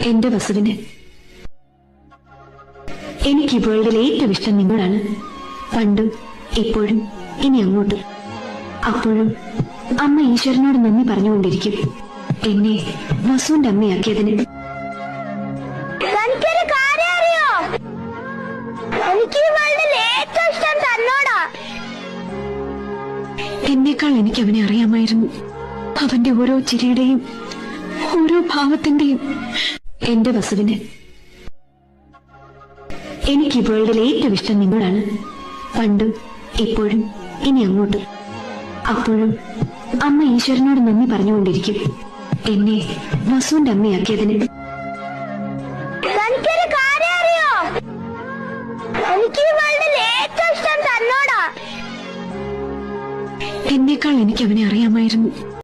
എന്റെ വസുവിന് എനിക്ക് ഈ വേൾഡിൽ ഏറ്റവും ഇഷ്ടം നിങ്ങളാണ്. പണ്ടും ഇപ്പോഴും ഇനി അങ്ങോട്ടും. അപ്പോഴും അമ്മ ഈശ്വരനോട് നന്ദി പറഞ്ഞുകൊണ്ടിരിക്കും എന്നെ വസുവിന്റെ അമ്മയാക്കിയതിന്. എന്നേക്കാൾ എനിക്ക് അവനെ അറിയാമായിരുന്നു. അവന്റെ ഓരോ ചിരിയുടെയും ഓരോ ഭാവത്തിന്റെയും. എന്റെ വസുവിന് എനിക്ക് ഈ വേൾഡിൽ ഏറ്റവും ഇഷ്ടം നിങ്ങളാണ്. പണ്ടും ഇപ്പോഴും ഇനി അങ്ങോട്ടും. അപ്പോഴും അമ്മ ഈശ്വരനോട് നന്ദി പറഞ്ഞുകൊണ്ടിരിക്കും എന്നെ വസുവിന്റെ അമ്മയാക്കിയതിന്. എന്നേക്കാൾ എനിക്ക് അവനെ അറിയാമായിരുന്നു.